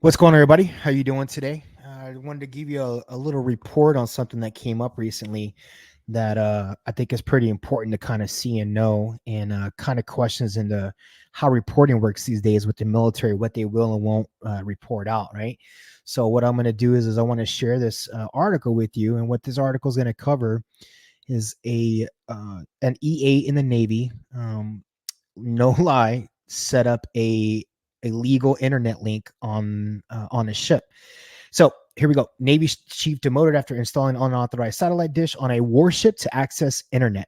What's going on, everybody? How you doing today? I wanted to give you a little report on something that came up recently that I think is pretty important to kind of see and know, and kind of questions into how reporting works these days with the military, what they will and won't report out, right? So what I'm going to do is I want to share this article with you, and what this article is going to cover is an EA in the Navy, no lie, set up a legal internet link on a ship. So here we go. Navy chief demoted after installing unauthorized satellite dish on a warship to access internet.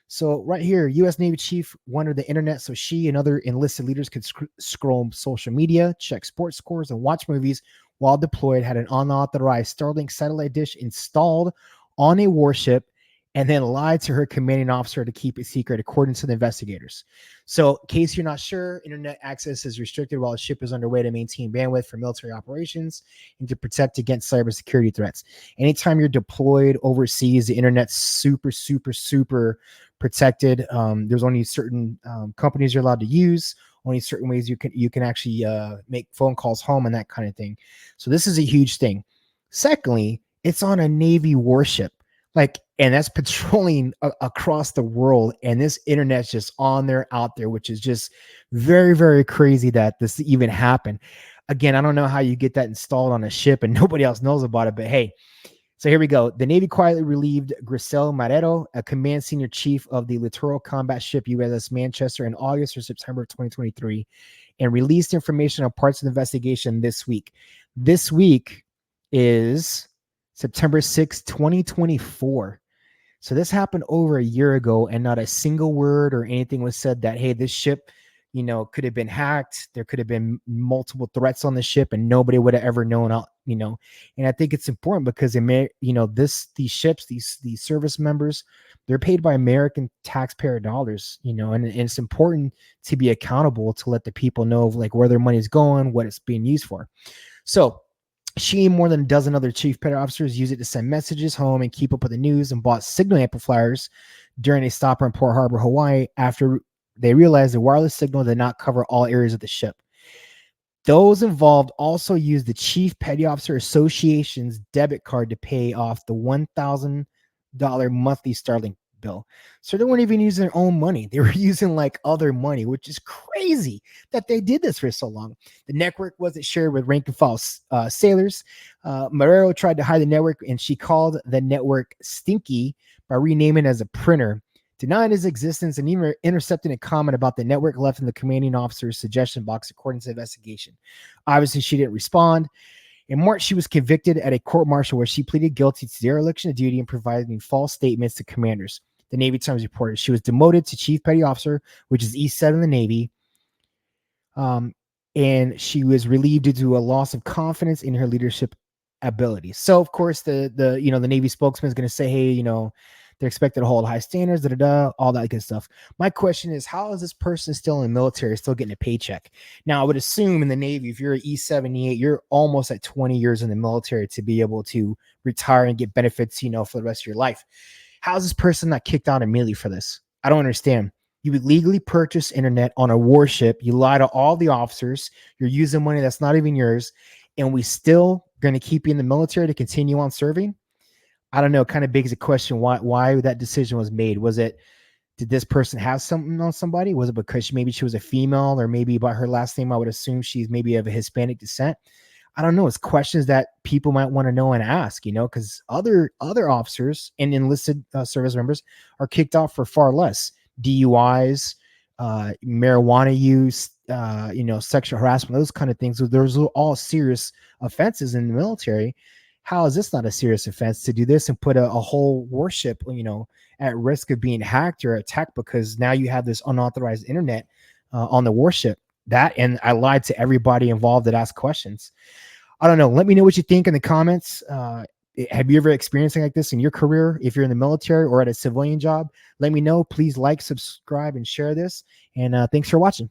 So right here, U.S. Navy chief wanted the internet so she and other enlisted leaders could scroll social media, check sports scores, and watch movies while deployed. Had an unauthorized Starlink satellite dish installed on a warship and then lied to her commanding officer to keep it secret, according to the investigators. So, in case you're not sure, internet access is restricted while a ship is underway to maintain bandwidth for military operations and to protect against cybersecurity threats. Anytime you're deployed overseas, the internet's super, super, super protected. There's only certain companies you're allowed to use, only certain ways you can actually make phone calls home and that kind of thing. So this is a huge thing. Secondly, it's on a Navy warship, and that's patrolling across the world, and this internet's just on there, out there, which is just very, very crazy that this even happened. Again, I don't know how you get that installed on a ship and nobody else knows about it, but hey, so here we go. The Navy quietly relieved Grisel Marrero, a command senior chief of the littoral combat ship USS Manchester, in August or September of 2023, and released information on parts of the investigation this week. This week is September 6, 2024. So this happened over a year ago, and not a single word or anything was said that, hey, this ship, could have been hacked. There could have been multiple threats on the ship, and nobody would have ever known. And I think it's important because these ships, these service members, they're paid by American taxpayer dollars. And it's important to be accountable to let the people know where their money is going, what it's being used for. So she and more than a dozen other chief petty officers use it to send messages home and keep up with the news, and bought signal amplifiers during a stop in Port Harbor, Hawaii, after they realized the wireless signal did not cover all areas of the ship. Those involved also used the Chief Petty Officer Association's debit card to pay off the $1,000 monthly Starlink bill. So they weren't even using their own money. They were using other money, which is crazy that they did this for so long. The network wasn't shared with rank and file sailors. Marrero tried to hide the network, and she called the network Stinky by renaming it as a printer, denying his existence, and even intercepting a comment about the network left in the commanding officer's suggestion box, according to the investigation. Obviously, she didn't respond. In March, she was convicted at a court-martial where she pleaded guilty to dereliction of duty and providing false statements to commanders. The Navy Times reported she was demoted to Chief Petty Officer, which is E7 in the Navy, and she was relieved due to a loss of confidence in her leadership abilities. So, of course, the Navy spokesman is going to say, hey, they're expected to hold high standards, all that good stuff. My question is, how is this person still in the military, still getting a paycheck? Now, I would assume in the Navy, if you're an E78, you're almost at 20 years in the military to be able to retire and get benefits, for the rest of your life. How is this person not kicked out immediately for this? I don't understand. You would legally purchase internet on a warship. You lie to all the officers. You're using money that's not even yours. And we still going to keep you in the military to continue on serving? I don't know. It kind of begs the question why that decision was made. Did this person have something on somebody? Was it because maybe she was a female, or maybe by her last name, I would assume she's maybe of a Hispanic descent? I don't know. It's questions that people might want to know and ask, because other officers and enlisted service members are kicked off for far less. DUIs, marijuana use, sexual harassment, those kind of things. Those are all serious offenses in the military. How is this not a serious offense to do this and put a whole warship, at risk of being hacked or attacked because now you have this unauthorized internet on the warship? And I lied to everybody involved that asked questions. I don't know. Let me know what you think in the comments. Have you ever experienced something like this in your career? If you're in the military or at a civilian job, let me know. Please like, subscribe, and share this. And thanks for watching.